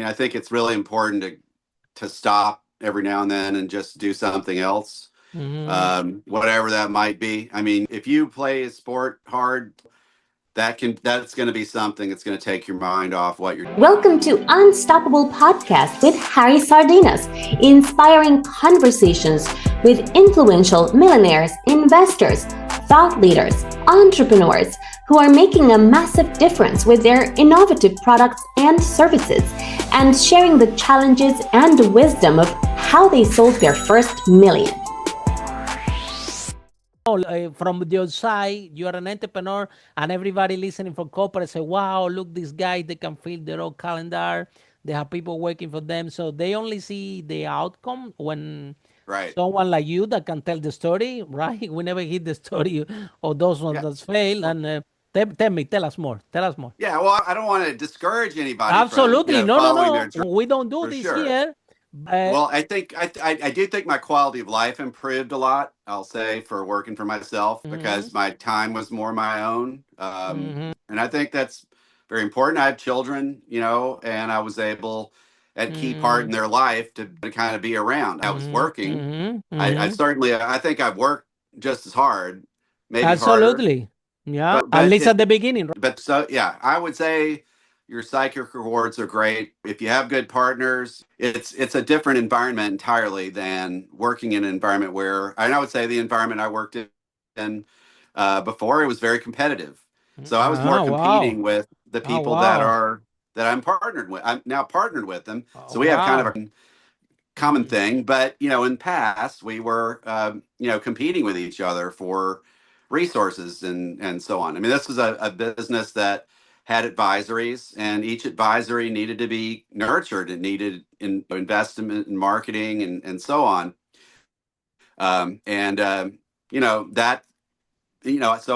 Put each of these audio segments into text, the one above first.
I think it's really important to stop every now and then and just do something else, whatever that might be. I mean, if you play a sport hard, that's going to be something that's going to take your mind off what you're. Welcome to Unstoppable Podcast with Harry Sardinas, inspiring conversations with influential millionaires, investors, thought leaders, entrepreneurs who are making a massive difference with their innovative products and services, and sharing the challenges and wisdom of how they sold their first million. From the outside, you are an entrepreneur, and everybody listening from corporate say, wow, look, these guys, they can fill their own calendar. They have people working for them. So they only see the outcome when someone like you that can tell the story, right? We never hear the story of those ones that fail. And tell us more. Tell us more. Yeah, well, I don't want to discourage anybody. Absolutely. From, No. We don't do this here. Well, I think I do think my quality of life improved a lot, I'll say, for working for myself, because my time was more my own. And I think that's very important. I have children, and I was able at key part in their life to kind of be around. I was working. I think I've worked just as hard, maybe Absolutely. harder. Yeah, at least at the beginning. But I would say your psychic rewards are great. If you have good partners, it's a different environment entirely than working in an environment where, and I would say the environment I worked in before, it was very competitive. So I was more competing with the people that I'm partnered with. I'm now partnered with them. So we have kind of a common thing. But, in the past, we were, competing with each other for resources and so on. I mean, this was a business that had advisories, and each advisory needed to be nurtured. It needed investment in marketing and so on. So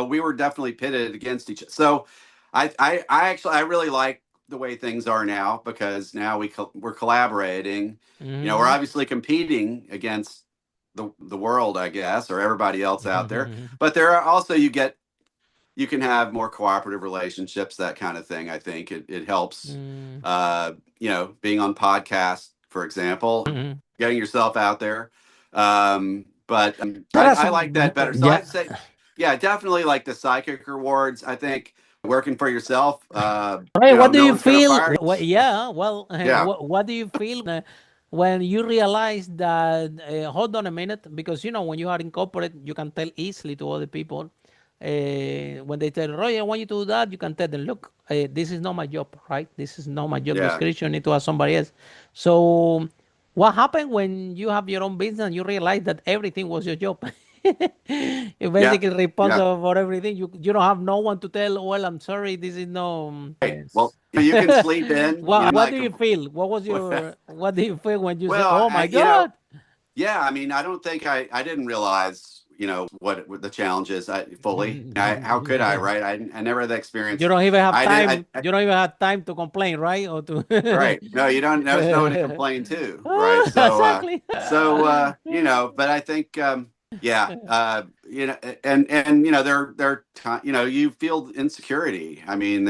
we were definitely pitted against each other. So I really like the way things are now, because now we're collaborating. We're obviously competing against the world, I guess, or everybody else out there. But there are also, you can have more cooperative relationships, that kind of thing. I think it helps, being on podcasts, for example, getting yourself out there. But I like that better. So I'd say, definitely like the psychic rewards. I think working for yourself. What do you feel? What do you feel when you realize that, hold on a minute, because, when you are in corporate, you can tell easily to other people. When they tell Roy, I want you to do that, you can tell them, look, this is not my job, right? This is not my job description. You need to ask somebody else. So what happened when you have your own business and you realize that everything was your job? You're basically responsible for everything. You don't have no one to tell, well, I'm sorry, this is no... Well, you can sleep in. What do you feel? What do you feel when you say, oh my God? I mean, I don't think I didn't realize, what the challenge is fully. How could I, right? I never had the experience. You don't even have time. You don't even have time to complain, right? Or to right? No, you don't. There's no one to complain to, right? So, exactly. But I think, and you feel insecurity. I mean,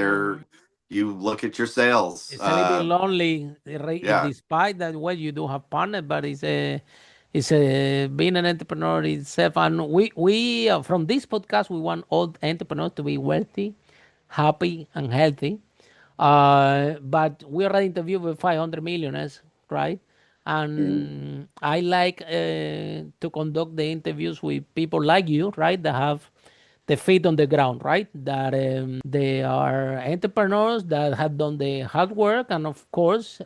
you look at your sales. It's a little bit lonely, despite that. Well, you do have partners, but it's being an entrepreneur itself. And we from this podcast, we want all entrepreneurs to be wealthy, happy, and healthy. But we already interviewed with 500 millionaires, right? And I like to conduct the interviews with people like you, right, that have the feet on the ground, right? That they are entrepreneurs that have done the hard work, and of course,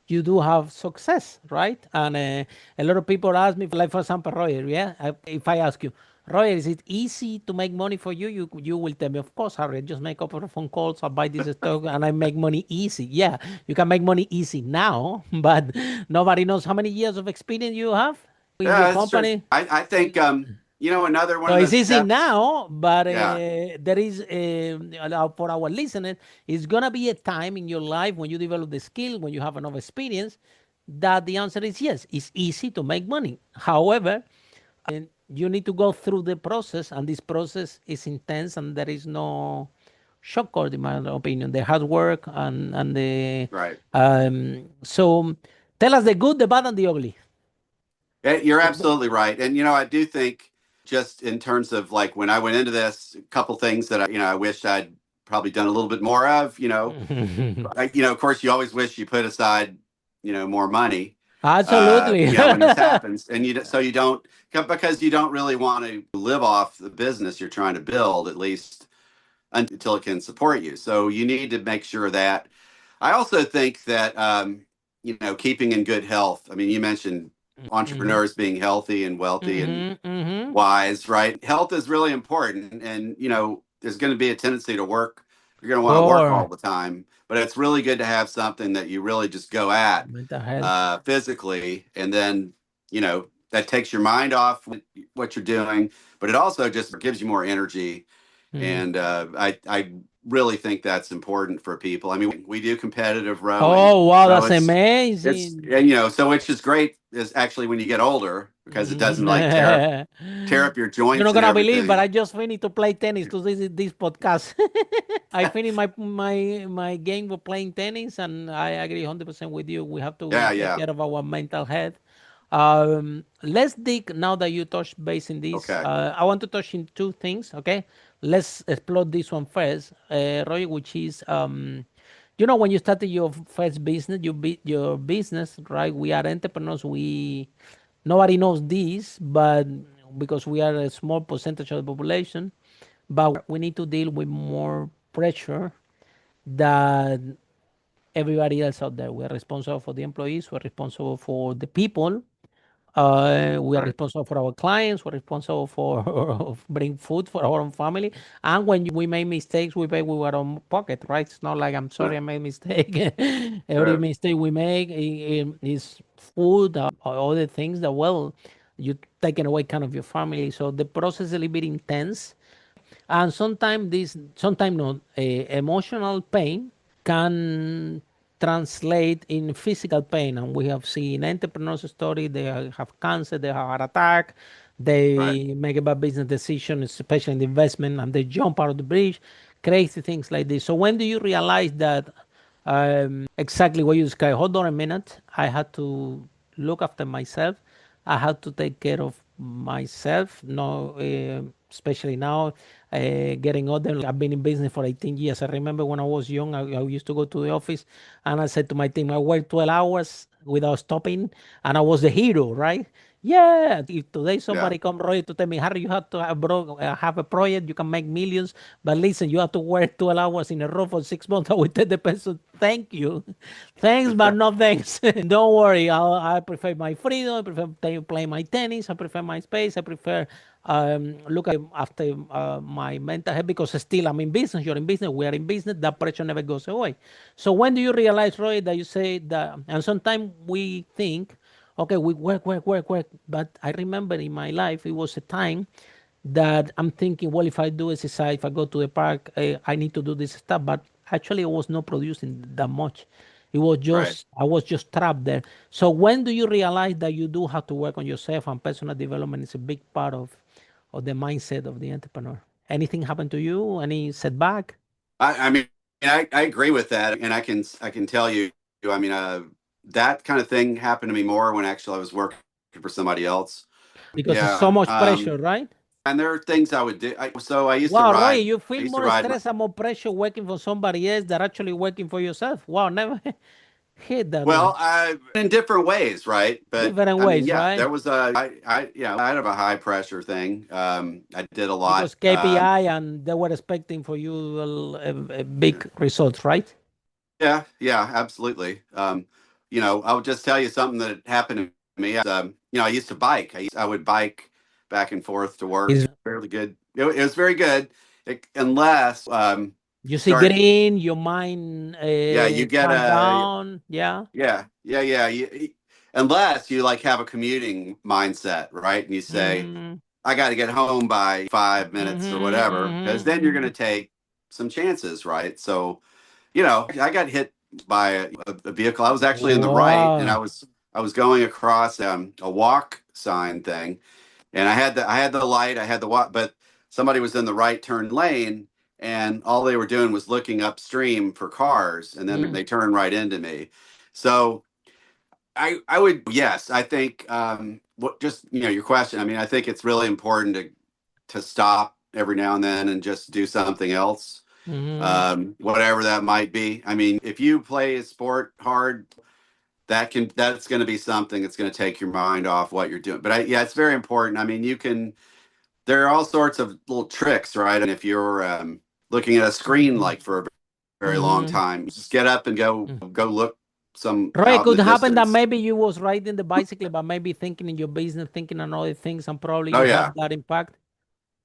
you do have success, right? And a lot of people ask me, like, for example, Roger, if I ask you, Roger, is it easy to make money for you? You will tell me, of course, Harry, I just make a couple of phone calls, I buy this stock, and I make money easy. Yeah, you can make money easy now, but nobody knows how many years of experience you have in your company. True. I think, another one. So it's easy now, but there is, for our listeners, it's going to be a time in your life when you develop the skill, when you have enough experience, that the answer is yes, it's easy to make money. However, you need to go through the process, and this process is intense, and there is no shortcut, in my opinion, the hard work and the Right. So tell us the good, the bad, and the ugly. You're absolutely right. And, I do think just in terms of like when I went into this, a couple things that I wish I'd probably done a little bit more of, of course, you always wish you put aside, more money, Absolutely. when this happens. And so you don't, because you don't really want to live off the business you're trying to build, at least until it can support you. So you need to make sure that. I also think that, keeping in good health. I mean, you mentioned entrepreneurs being healthy and wealthy and wise, right? Health is really important. And, there's going to be a tendency to work. You're going to want to work all the time. But it's really good to have something that you really just go at mental health. physically. And then, that takes your mind off what you're doing. But it also just gives you more energy. And I really think that's important for people. I mean, we do competitive rowing. Oh, wow, So that's it's amazing. and so it's just great is actually when you get older because it doesn't like tear up your You're joints not and gonna believe, but everything. I just finished to play tennis to this podcast. I finished my game of playing tennis, and I agree 100% with you. We have to take Yeah. care of our mental health. Let's dig now that you touched base in this. Okay. I want to touch in two things. Okay, let's explore this one first, Roy, which is when you started your first business, your business, right? We are entrepreneurs. Nobody knows this, but because we are a small percentage of the population, but we need to deal with more pressure than everybody else out there. We're responsible for the employees. We're responsible for the people. We are Right. responsible for our clients. We're responsible for bring food for our own family. And when we make mistakes, we pay with our own pocket, right? It's not like I'm sorry I made a mistake. Every Right. mistake we make is food or other things that you taking away kind of your family. So the process is a little bit intense, and sometimes not emotional pain can translate in physical pain. And we have seen entrepreneurs story, they have cancer, they have heart attack, Right. they make a bad business decision, especially in the investment, and they jump out of the bridge, crazy things like this. So when do you realize that exactly what you described? Hold on a minute, I had to look after myself. I had to take care of myself. No, especially now, getting older. I've been in business for 18 years. I remember when I was young, I used to go to the office, and I said to my team, I work 12 hours without stopping, and I was the hero, right? Yeah. If today Yeah. somebody come Roy to tell me, Harry, you have to have a project, you can make millions, but listen, you have to work 12 hours in a row for 6 months. I will tell the person, thank you, thanks, but no thanks. Don't worry, I prefer my freedom. I prefer play my tennis. I prefer my space. I prefer look after my mental health, because still I'm in business. You're in business. We are in business. That pressure never goes away. So when do you realize, Roy, that you say that? And sometimes we think, okay, we work. But I remember in my life, it was a time that I'm thinking, well, if I do exercise, if I go to the park, I need to do this stuff. But actually, I was not producing that much. It was Right. just, I was just trapped there. So when do you realize that you do have to work on yourself, and personal development is a big part of the mindset of the entrepreneur? Anything happened to you? Any setback? I mean, I agree with that, and I can tell you. I mean, that kind of thing happened to me more when actually I was working for somebody else. Because it's so Yeah. much pressure, right? And there are things I would do. So I used to Wow, Roy, ride. you I feel used to more ride. stress and more pressure working for somebody else than actually working for yourself. Wow, never hit that Well, one. in different ways, right? But Different I mean, ways, yeah, right? there was I had a high pressure thing. I did a It lot. was KPI, and they were expecting for you a big results, right? Yeah, absolutely. I would just tell you something that happened to me. I used to bike. I would bike back and forth to work. Is Fairly good. It was very good, unless you see start. green, your mind Yeah, you get calm a. down, yeah. Yeah. Unless you like have a commuting mindset, right? And you say, Mm-hmm, I got to get home by 5 minutes or mm-hmm, whatever, because then you're going to mm-hmm. take some chances, right? So, I got hit by a vehicle. I was actually in the right, and I Wow. was I was going across a walk sign thing, and I had the light, I had the walk, but somebody was in the right turn lane, and all they were doing was looking upstream for cars, and then they turn right into me. So I would, yes, I think what just your question. I mean, I think it's really important to stop every now and then and just do something else, whatever that might be. I mean, if you play a sport hard, that's going to be something that's going to take your mind off what you're doing. But yeah, it's very important. I mean, there are all sorts of little tricks, right? And if you're looking at a screen like for a very long time, just get up and go look Right, it could happen that maybe you was riding the bicycle, but maybe thinking in your business, thinking on other things, and probably you have that impact.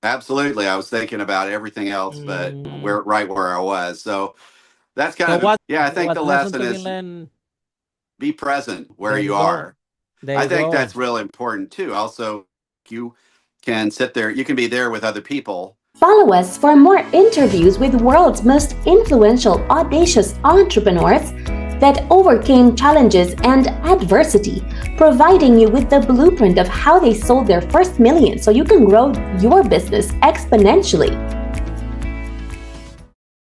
Absolutely. I was thinking about everything else, but right where I was. So that's kind of, I think the lesson is be present where you are. I think that's really important too. Also, you can sit there, you can be there with other people. Follow us for more interviews with world's most influential, audacious entrepreneurs that overcame challenges and adversity, providing you with the blueprint of how they sold their first million so you can grow your business exponentially.